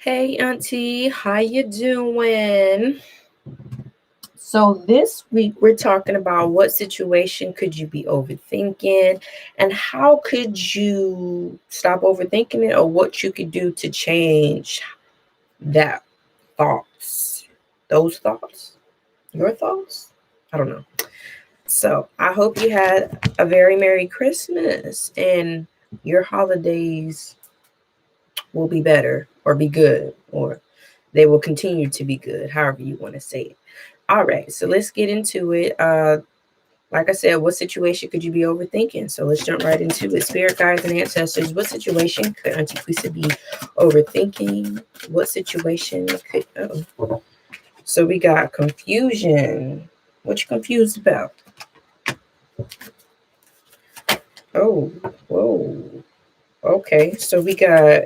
Hey Auntie, how you doing? So this week we're talking about what situation could you be overthinking and how could you stop overthinking it or what you could do to change that thoughts. Those thoughts? Your thoughts? I don't know. So I hope you had a very Merry Christmas and your holidays will be better or be good or they will continue to be good, however you want to say it. All right, so let's get into it. Like I said, what situation could you be overthinking? So let's jump right into it. Spirit guides and ancestors, what situation could Auntie Quisa be overthinking? What situation could So we got confusion. What you confused about? Oh, whoa. Okay, so we got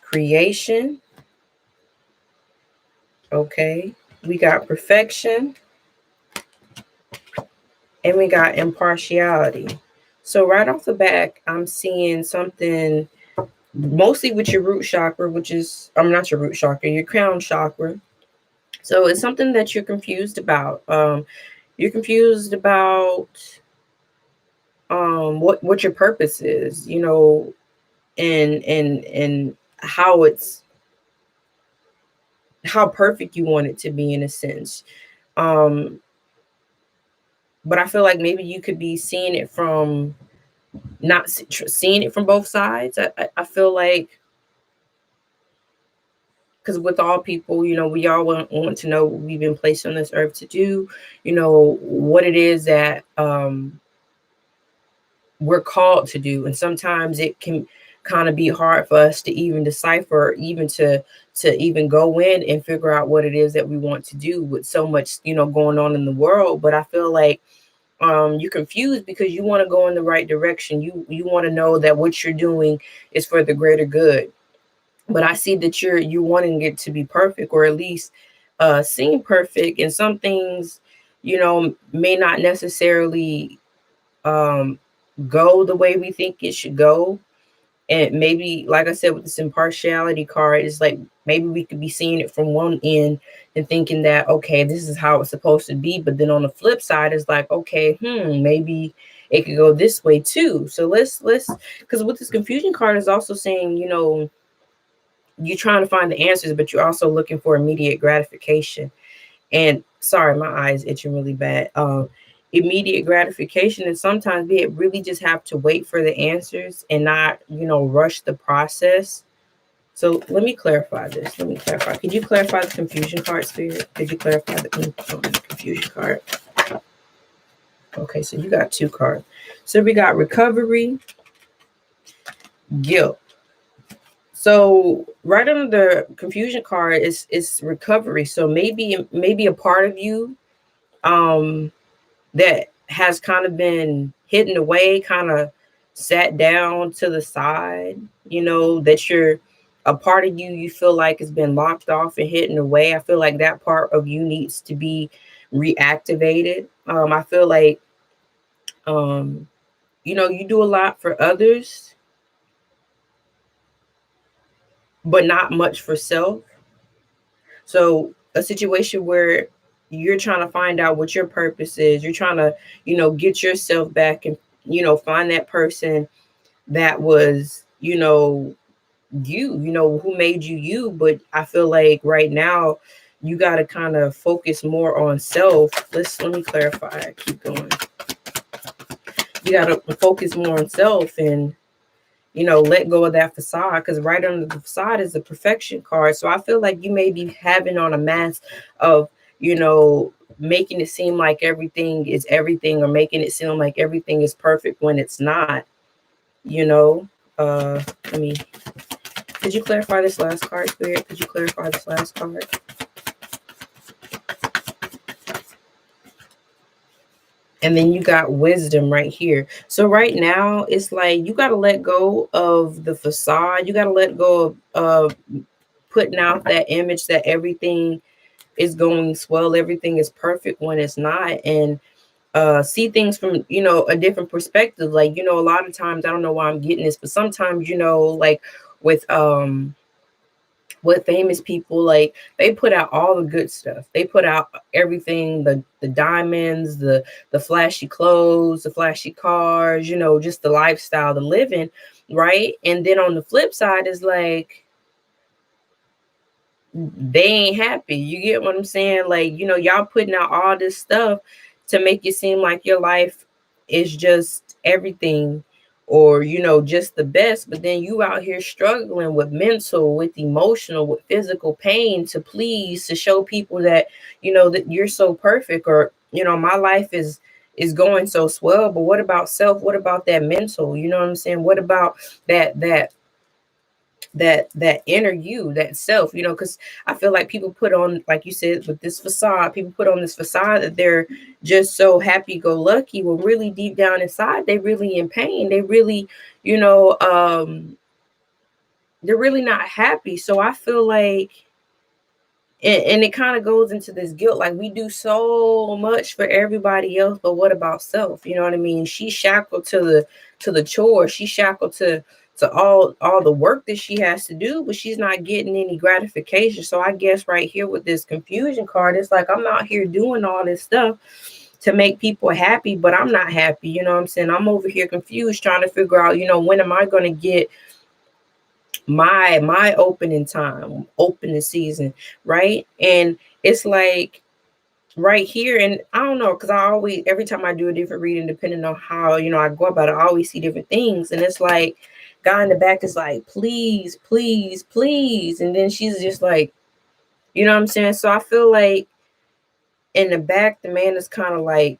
creation. Okay, we got perfection and we got impartiality. So right off the back, I'm seeing something mostly with your root chakra, which is I'm not your root chakra, your crown chakra. So it's something that you're confused about. You're confused about what your purpose is, and how it's how perfect you want it to be in a sense. Um, but I feel like maybe you could be seeing it from not seeing it from both sides. I feel like because with all people, we all want to know what we've been placed on this earth to do, what it is that we're called to do. And sometimes it can kind of be hard for us to even decipher, even to even go in and figure out what it is that we want to do with so much, going on in the world. But I feel like you're confused because you want to go in the right direction. You want to know that what you're doing is for the greater good. But I see that you're wanting it to be perfect, or at least seem perfect, and some things may not necessarily um go the way we think it should go. And maybe, like I said, with this impartiality card, it's like maybe we could be seeing it from one end and thinking that, okay, this is how it's supposed to be, but then on the flip side it's like, okay, maybe it could go this way too. So let's because with this confusion card is also saying, you're trying to find the answers, but you're also looking for immediate gratification. And sorry, my eyes itching really bad. Immediate gratification, and sometimes we really just have to wait for the answers and not, rush the process. So let me clarify this. Let me clarify. Could you clarify the confusion card, Spirit? Could you clarify the confusion card? Okay, so you got two cards. So we got recovery, guilt. So right under the confusion card is recovery. So maybe a part of you um that has kind of been hidden away, kind of sat down to the side, that you're a part of you feel like has been locked off and hidden away. I feel like that part of you needs to be reactivated. I feel like um you do a lot for others, but not much for self. So a situation where you're trying to find out what your purpose is, you're trying to, get yourself back and, find that person that was, who made you. But I feel like right now you got to kind of focus more on self. Let me clarify. Keep going. You got to focus more on self and let go of that facade, because right under the facade is the perfection card. So I feel like you may be having on a mask of, making it seem like everything is everything, or making it seem like everything is perfect when it's not, you know. Let me, could you clarify this last card, Spirit? Could you clarify this last card? And then you got wisdom right here. So right now it's like you got to let go of the facade. You got to let go of putting out that image that everything is going swell, everything is perfect when it's not. And see things from, a different perspective. Like, a lot of times, I don't know why I'm getting this, but sometimes, like with What famous people, like, they put out all the good stuff. They put out everything, the diamonds, the flashy clothes, the flashy cars, just the lifestyle, the living, right? And then on the flip side is like they ain't happy. You get what I'm saying? Like, y'all putting out all this stuff to make it seem like your life is just everything, or just the best, but then you out here struggling with mental, with emotional, with physical pain to please, to show people that that you're so perfect, or my life is going so swell. But what about self? What about that mental? You know what I'm saying? What about that inner you, that self? Because I feel like people put on, like you said, with this facade, people put on this facade that they're just so happy-go-lucky, when really deep down inside they really in pain. They really, you know um they're really not happy. So I feel like, and it kind of goes into this guilt, like we do so much for everybody else, but what about self? You know what I mean? She's shackled to the chore. She's shackled to all the work that she has to do, but she's not getting any gratification. So I guess right here with this confusion card, it's like I'm out here doing all this stuff to make people happy, but I'm not happy. You know what I'm saying? I'm over here confused, trying to figure out, when am I going to get my opening time, opening season, right? And it's like right here, and I don't know, because I always, every time I do a different reading, depending on how I go about it, I always see different things. And it's like, guy in the back is like, please, please, please, and then she's just like, you know what I'm saying? So I feel like in the back, the man is kind of like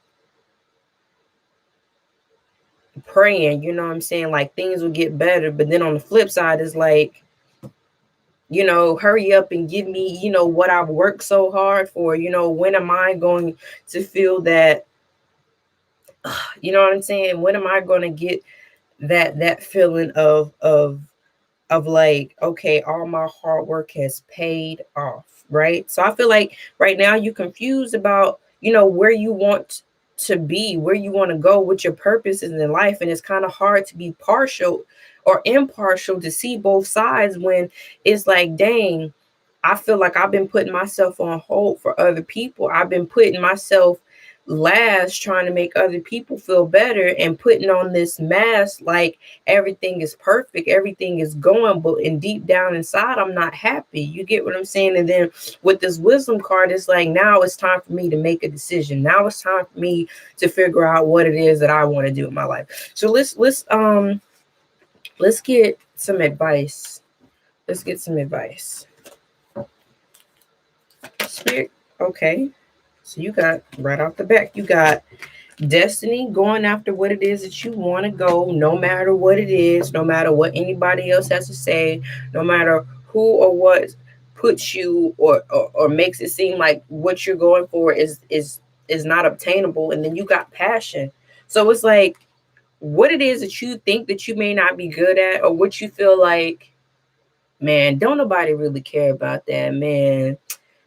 praying, you know what I'm saying, like things will get better. But then on the flip side is like, hurry up and give me, what I've worked so hard for. When am I going to feel that, you know what I'm saying? When am I going to get that feeling of like, okay, all my hard work has paid off, right? So I feel like right now you're confused about, where you want to be, where you want to go, what your purpose is in life. And it's kind of hard to be partial or impartial, to see both sides, when it's like, dang, I feel like I've been putting myself on hold for other people. I've been putting myself last, trying to make other people feel better, and putting on this mask like everything is perfect, everything is going, but in deep down inside, I'm not happy. You get what I'm saying? And then with this wisdom card, it's like, now it's time for me to make a decision. Now it's time for me to figure out what it is that I want to do in my life. So let's get some advice. Let's get some advice. Spirit. Okay. So you got, right off the back, you got destiny, going after what it is that you want to go, no matter what it is, no matter what anybody else has to say, no matter who or what puts you, or makes it seem like what you're going for is not obtainable. And then you got passion. So it's like, what it is that you think that you may not be good at, or what you feel like, man, don't nobody really care about that, man.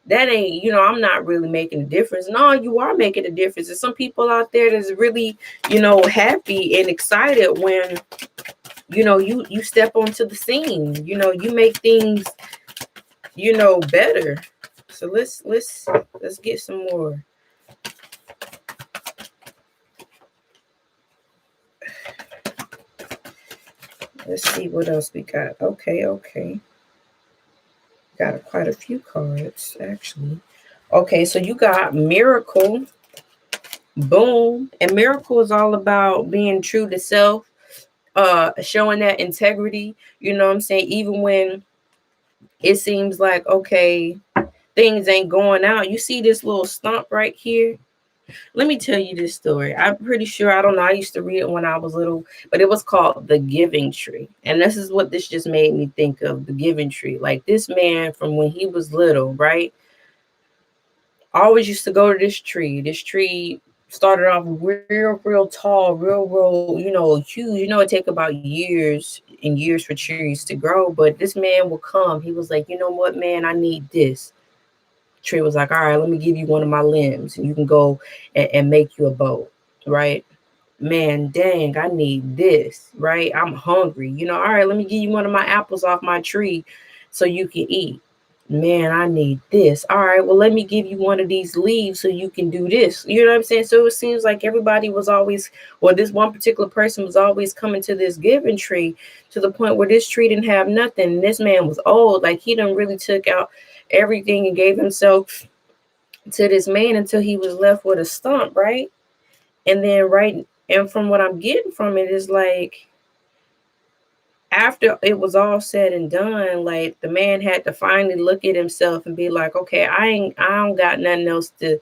That ain't, I'm not really making a difference. No, you are making a difference. There's some people out there that's really, happy and excited when, you step onto the scene. You make things, better. So let's get some more. Let's see what else we got. Okay. Got quite a few cards, actually. Okay, so you got miracle. Boom. And miracle is all about being true to self, showing that integrity. You know what I'm saying? Even when it seems like, okay, things ain't going out. You see this little stump right here? Let me tell you this story. I'm pretty sure, I don't know, I used to read it when I was little, but it was called The Giving Tree. And this is what this just made me think of, the Giving Tree. Like, this man, from when he was little, right? Always used to go to this tree. This tree started off real tall, real, huge. It take about years and years for trees to grow. But this man would come. He was like, you know what, man, I need this. Tree was like, all right, let me give you one of my limbs, and you can go and make you a boat, right? Man, dang, I need this, right? I'm hungry. All right, let me give you one of my apples off my tree. so you can eat. Man, I need this. All right, well, let me give you one of these leaves so you can do this. You know what I'm saying? So it seems like everybody was always, well, this one particular person was always coming to this giving tree, to the point where this tree didn't have nothing. This man was old. Like, he done really took out everything and gave himself to this man until he was left with a stump, right? And then, right, and from what I'm getting from it is like, after it was all said and done, like, the man had to finally look at himself and be like, okay, I don't got nothing else to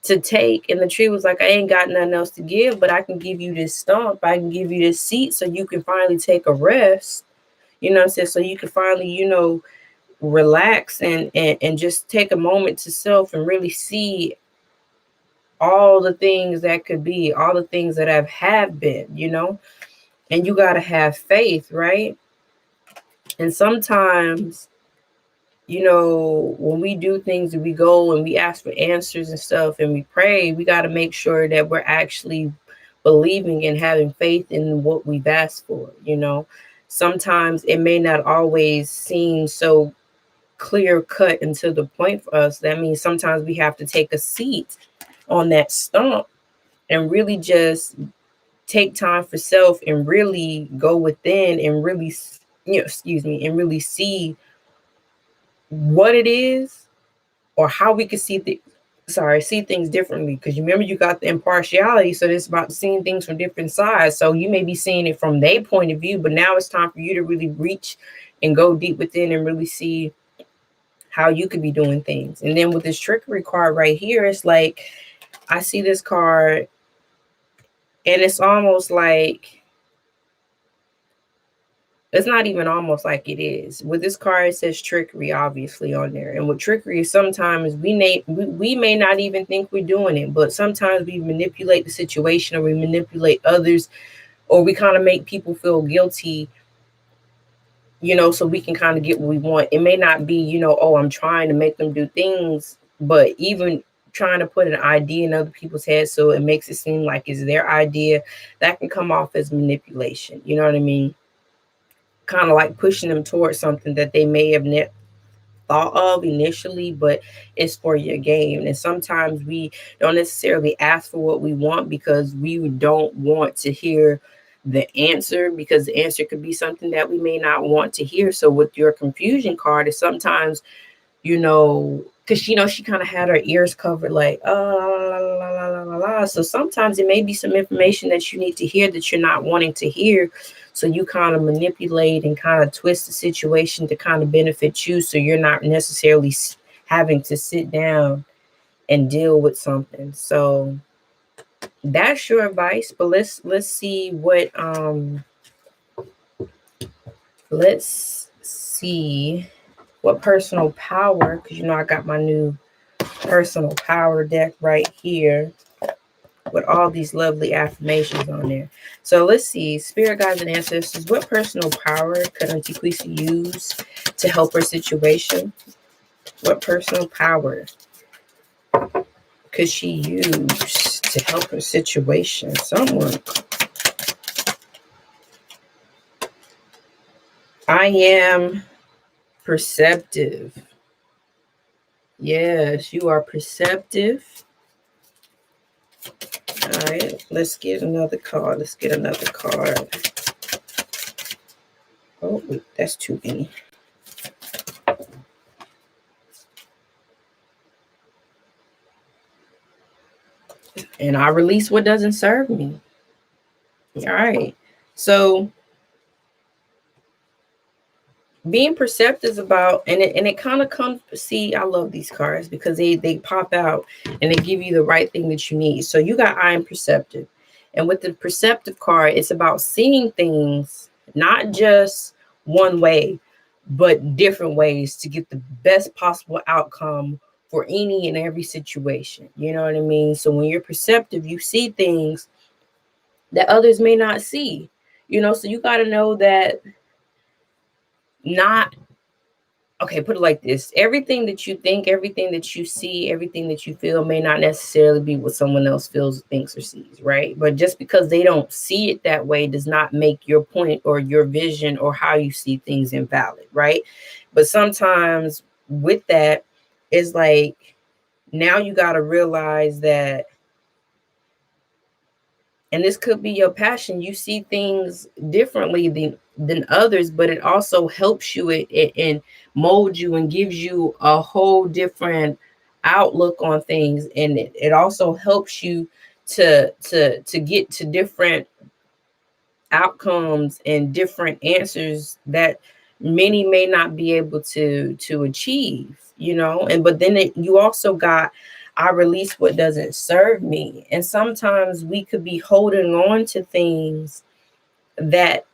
take. And the tree was like, I ain't got nothing else to give, but I can give you this stump. I can give you this seat so you can finally take a rest. You know what I'm saying? So you can finally, relax and just take a moment to self and really see all the things that could be, all the things that have been. And you got to have faith, right? And sometimes, when we do things and we go and we ask for answers and stuff and we pray, we got to make sure that we're actually believing and having faith in what we've asked for. Sometimes it may not always seem so clear cut and to the point for us. That means sometimes we have to take a seat on that stump and really just take time for self and really go within and really, and really see what it is, or how we could see things differently. Because you remember, you got the impartiality, so it's about seeing things from different sides. So you may be seeing it from their point of view, but now it's time for you to really reach and go deep within and really see how you could be doing things. And then with this trickery card right here, it's like, I see this card and it's almost like, it's not even almost like, it is. With this card, it says trickery, obviously, on there. And with trickery, sometimes we may not even think we're doing it, but sometimes we manipulate the situation, or we manipulate others, or we kind of make people feel guilty, so we can kind of get what we want. It may not be, oh, I'm trying to make them do things, but even trying to put an idea in other people's heads so it makes it seem like it's their idea, that can come off as manipulation. You know what I mean? Kind of like pushing them towards something that they may have thought of initially, but it's for your gain. And sometimes we don't necessarily ask for what we want because we don't want to hear the answer, because the answer could be something that we may not want to hear. So with your confusion card, is sometimes, because she kind of had her ears covered, like, la, la, la, la, la, la. So sometimes it may be some information that you need to hear that you're not wanting to hear. So you kind of manipulate and kind of twist the situation to kind of benefit you. So you're not necessarily having to sit down and deal with something. So that's your advice. But let's see what personal power, because I got my new personal power deck right here with all these lovely affirmations on there. So let's see, spirit guides and ancestors, what personal power could Auntie Quisa use to help her situation? What personal power could she use to help her situation? Someone. I am perceptive. Yes, you are perceptive. All right, let's get another card. Oh, wait, that's too many. And I release what doesn't serve me. All right. So being perceptive about, and it kind of comes, see, I love these cards because they pop out and they give you the right thing that you need. So you got I am perceptive. And with the perceptive card, it's about seeing things not just one way, but different ways to get the best possible outcome for any and every situation. You know what I mean? So when you're perceptive, you see things that others may not see. So you got to know that not okay, put it like this. Everything that you think, everything that you see, everything that you feel may not necessarily be what someone else feels, thinks, or sees, right? But just because they don't see it that way does not make your point or your vision or how you see things invalid, right? But sometimes with that, it's like now you got to realize that, and this could be your passion, you see things differently than others, but it also helps you and molds you and gives you a whole different outlook on things, and it also helps you to get to different outcomes and different answers that many may not be able to achieve, you know. And but then you also got, I release what doesn't serve me. And sometimes we could be holding on to things that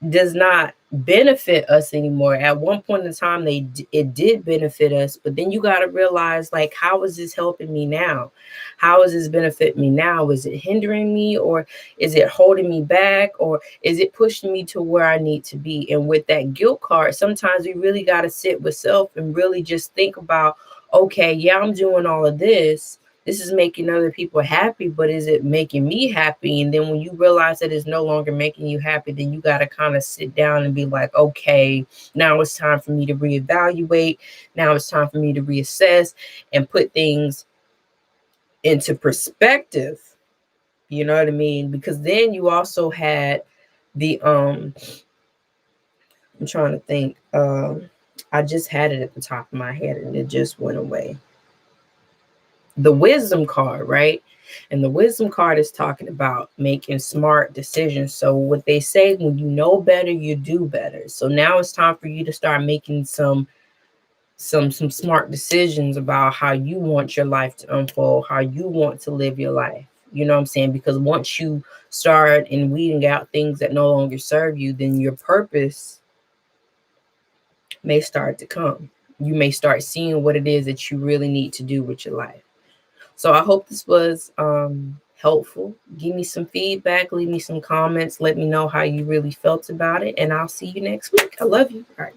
does not benefit us anymore. At one point in time, it did benefit us, but then you got to realize, like, how is this helping me now? How is this benefiting me now? Is it hindering me, or is it holding me back, or is it pushing me to where I need to be? And with that guilt card, sometimes we really got to sit with self and really just think about, okay, yeah, I'm doing all of this is making other people happy, but is it making me happy? And then when you realize that it's no longer making you happy, then you got to kind of sit down and be like, okay, now it's time for me to reevaluate. Now it's time for me to reassess and put things into perspective. You know what I mean? Because then you also had the I'm trying to think. I just had it at the top of my head and it just went away. The wisdom card, right? And the wisdom card is talking about making smart decisions. So what they say, when you know better, you do better. So now it's time for you to start making some smart decisions about how you want your life to unfold, how you want to live your life. You know what I'm saying? Because once you start in weeding out things that no longer serve you, then your purpose may start to come. You may start seeing what it is that you really need to do with your life. So I hope this was helpful. Give me some feedback, leave me some comments, let me know how you really felt about it, and I'll see you next week. I love you. All right.